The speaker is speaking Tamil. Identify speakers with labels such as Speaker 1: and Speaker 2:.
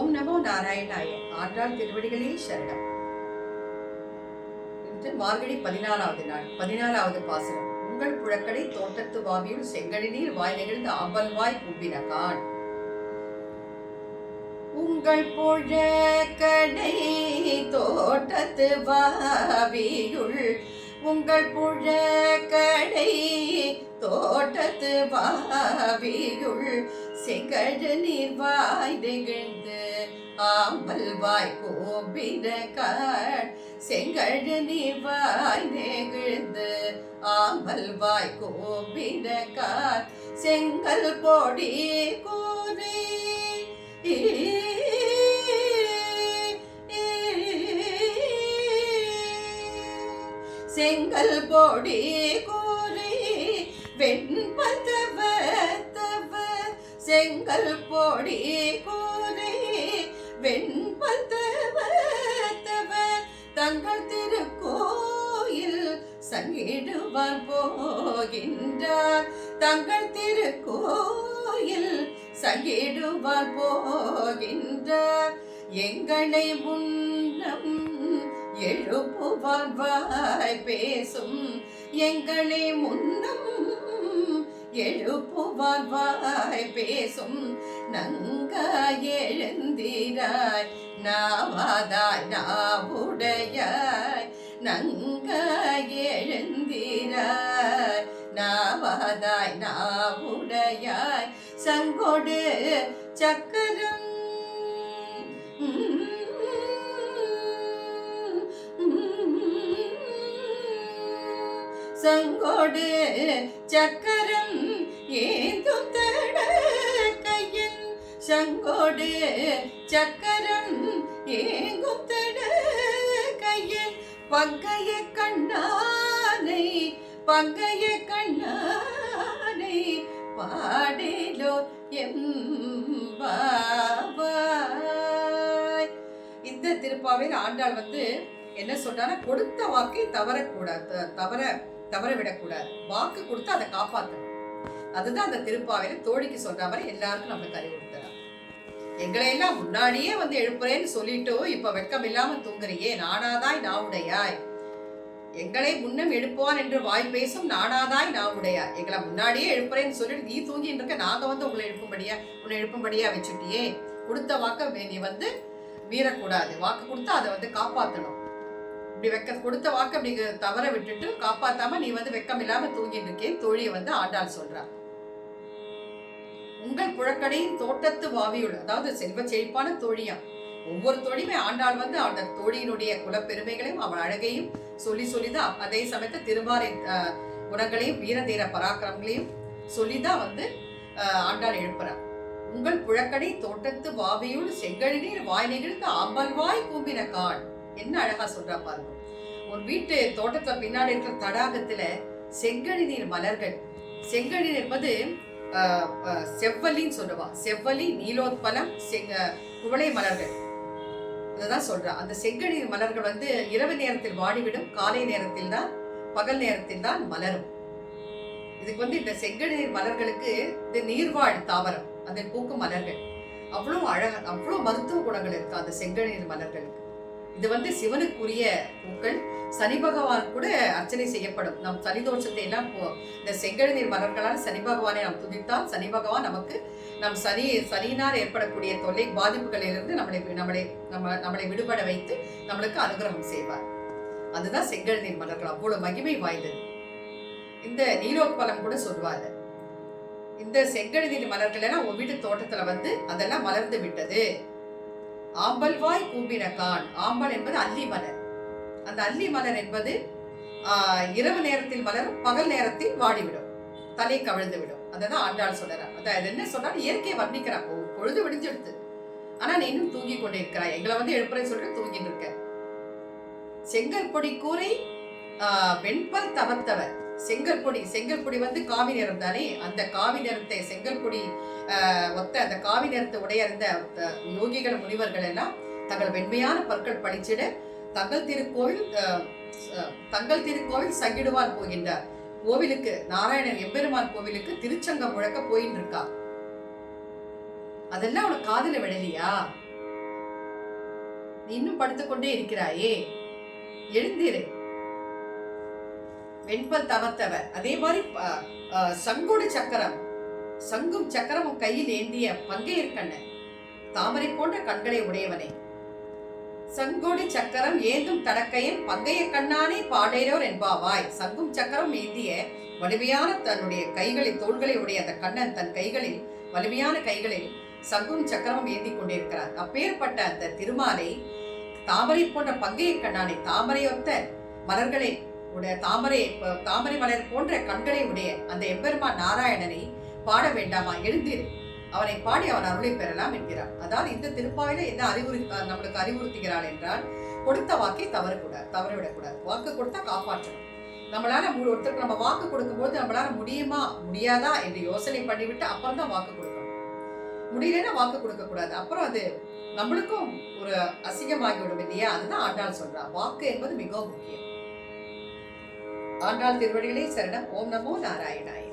Speaker 1: ஓம் நமோ நாராயணாய. ஆண்டாள் திருவடிகளே சரணம். இன்று மார்கழி 14வது நாள், 14வது பாசுரம். உங்கள் புழக்கடை தோட்டத்து வாவியுள் செங்கழி நீர் வாய் நெகிழ்ந்து ஆம்பல்வாய் கும்பினகான். உங்கள் புழக்கடை தோட்டத்து வாவியுள், உங்கள் புழக்கடை தோட்டத்து வாவியுள் செங்கழு நீர் வாய் நெகிழ்ந்து ஆம்பல்வாய் கோபினகான். செங்கழு நீர் வாய் நெகிழ்ந்து ஆம்பல்வாய் கோபினகான். செங்கல் பொடி கூறி செங்கல் பொடி கூறி வெண்பதவ செங்கல் பொடி கூறி வெண்பதவ தங்கள் திருக்கோயில் சங்கிடுவான் போகின்றார். தங்கள் திருக்கோயில் சங்கிடுவான் போகின்றார். எங்களை முன்னம் எழுப்புவான் வாய் பேசும். எங்களை முன்னம் எழுப்புவான் வாய் பேசும். நங்காய் எழுந்திராய் நாவாதாய் நாவுடையாய். நங்காய் எழுந்திராய் நாவாதாய் நாவுடையாய். சங்கொடு சக்கரம் சங்கொடு சக்கரம் ஏந்தும் தட கையன். சங்கொடு சக்கரம் ஏங்கும் தட கையன். பங்கைய கண்ணானை பங்கைய கண்ணானை பாடேலோ எம்பாவாய். இந்த திருப்பாவையில் ஆண்டாள் என்ன சொல்றான்னா, கொடுத்த வாக்கை தவற விடக்கூடாது. வாக்கு கொடுத்து அதை காப்பாற்றணும். அதுதான் அந்த திருப்பாவையில தோழிக்கு சொல்ற மாதிரி எல்லாருக்கும் நம்மளுக்கு அறிவுறுத்துறாங்க. எங்களை எல்லாம் முன்னாடியே எழுப்புறேன்னு சொல்லிட்டு இப்ப வெட்கம் இல்லாம தூங்குறியே, நானாதாய் நாவுடையாய். எங்களை முன்னம் எழுப்புவான் என்று வாய் பேசும் நானாதாய் நாவுடையாய். எங்களை முன்னாடியே எழுப்புறேன்னு சொல்லிட்டு நீ தூங்கிட்டு இருக்க, நாங்க உங்களை எழுப்பும்படியா வச்சுட்டியே. கொடுத்த வாக்க நீ மீறக்கூடாது. வாக்கு கொடுத்தா அதை காப்பாற்றணும். இப்படி கொடுத்த வாக்கு அப்படி தவற விட்டுட்டு காப்பாத்தாம நீ வெக்கம் இல்லாம தூங்கிட்டு இருக்கேன் தோழியை ஆண்டாள் சொல்றா. உங்கள் புழக்கடையின் தோட்டத்து வாவியுள், அதாவது செல்வ செழிப்பான தோழியா. ஒவ்வொரு தோழியுமே ஆண்டாள் அந்த தோழியினுடைய குலப்பெருமைகளையும் அவள் அழகையும் சொல்லிதான், அதே சமயத்தை திருவாரை குணங்களையும் வீர தீர பராக்கிரமங்களையும் சொல்லிதான் ஆண்டாள் எழுப்புறார். உங்கள் புழக்கடை தோட்டத்து வாவியுள் செங்கழி நீர் வாய் நெகிழ்ந்து ஆம்பல்வாய் கூம்பினகான். என்ன அழகா சொல்றா பாருங்க. ஒரு வீட்டு தோட்டத்துல பின்னாடி இருக்கிற தடாகத்துல செங்கழி நீர் மலர்கள். செங்கழி என்பது செவ்வலின்னு சொல்லுவா. செவ்வலி, நீலோத்பலம், குவளை மலர்கள். அதுதான் சொல்றா. அந்த செங்கழி மலர்கள் இரவு நேரத்தில் வாடிவிடும், காலை நேரத்தில் தான், பகல் நேரத்தில் தான் மலரும். இதுக்கு இந்த செங்கழி நீர் மலர்களுக்கு இது நீர்வாழ் தாவரம், அதில் பூக்கும் மலர்கள். அவ்வளவு அழகா, அவ்வளவு மருத்துவ குணங்கள் இருக்கு அந்த செங்கழி நீர் மலர்களுக்கு. இது சிவனுக்குரிய பூக்கள். சனி பகவான் கூட அர்ச்சனை செய்யப்படும். நம் சனி தோஷத்தை எல்லாம் இந்த செங்கழி நீர் மலர்களால் சனி பகவானை நாம் துதித்தால் சனி பகவான் நமக்கு சனியினால் ஏற்படக்கூடிய தொல்லை பாதிப்புகளிலிருந்து நம்மளை விடுபட வைத்து நம்மளுக்கு அனுகிரகம் செய்வார். அதுதான் செங்கழி நீர் மலர்கள். அவ்வளவு மகிமை வாய்ந்தது. இந்த நீலோத்பலம் கூட சொல்வாரு. இந்த செங்கழி நீர் மலர்கள் எல்லாம் ஒரு வீட்டு தோட்டத்துல அதெல்லாம் மலர்ந்து விட்டது. ஆம்பல்வாய் கூம்பினகான். ஆம்பல் என்பது அல்லி மலர். அந்த அல்லி மலர் என்பது இரவு நேரத்தில் மலரும், பகல் நேரத்தில் வாடிவிடும், தலை கவிழ்ந்து விடும். அதான் ஆண்டாள் சொல்றார். அதான் என்ன சொன்னாலும் இயற்கையை வர்ணிக்கிறா. பொழுது விடிஞ்செடுத்து, ஆனா நீ இன்னும் தூங்கி கொண்டே இருக்கிறாய். எங்களை எழுப்புறேன்னு சொல்லிட்டு தூங்கிட்டு இருக்க. செங்கல் பொடி கூரை வெண்பல் தவத்தவர். செங்கல் பொடி காவி நிறம் தானே. அந்த காவி நிறத்தை செங்கல் பொடி ஒத்த அந்த காவி நிறத்தை உடைய அந்த யோகிகள் முனிவர்கள் எல்லாம் தங்கள் வெண்மையான பற்கள் பழிச்சிட தங்கள் திருக்கோவில் சங்கிடுவார் போகின்றார். கோவிலுக்கு, நாராயணன் எம்பெருமான் கோவிலுக்கு திருச்சங்கம் முழக்க போயின்னு இருக்கா. அதெல்லாம் உனக்கு காதுல விடலையா? இன்னும் படுத்துக்கொண்டே இருக்கிறாயே, எழுந்திரு, வெண்பல் தவத்தவர். அதே மாதிரி சங்கோடு சக்கரம், சங்கும் சக்கரமும் கையில் ஏந்திய பங்கையர் கண்ணன், தாமரை போன்ற கண்களை உடையவனே, சங்கோடி சக்கரம் ஏந்தும் தடக்கையன் பங்கைய கண்ணானே பாடேரோர் என்பாவாய். சங்கும் சக்கரம் ஏந்திய வலிமையான தன்னுடைய கைகளில், தோள்களை உடைய அந்த கண்ணன் தன் கைகளில், வலிமையான கைகளில் சங்கும் சக்கரமும் ஏந்தி கொண்டிருக்கிறார். அப்பேற்பட்ட அந்த திருமாலை, தாமரை போன்ற பங்கைய கண்ணானை, தாமரையொத்த மலர்களை உடைய, தாமரை மலர் போன்ற கண்களை உடைய அந்த எம்பெருமான் நாராயணனை பாட வேண்டாமா? எழுந்திரு, அவனை பாடி அவன் அருளை பெறலாம் என்கிறார். அதாவது இந்த திருப்பாவில என்ன நம்மளுக்கு அறிவுறுத்துகிறாள் என்றால், கொடுத்த வாக்கை தவறவிடக்கூடாது. வாக்கு கொடுத்தா காப்பாற்றணும். நம்மளால ஒருத்தருக்கு நம்ம வாக்கு கொடுக்கும் போது நம்மளால முடியுமா முடியாதா என்று யோசனை பண்ணிவிட்டு அப்புறம் தான் வாக்கு கொடுக்கணும். முடியலன்னா வாக்கு கொடுக்க கூடாது. அப்புறம் அது நம்மளுக்கும் ஒரு அசிங்கமாகிவிடும் இல்லையா? அதுதான் ஆண்டாள் சொல்றா. வாக்கு என்பது மிகவும் முக்கியம். ஆண்டாள் திருவடிகளே சரணம். ஓம் நமோ நாராயணாய.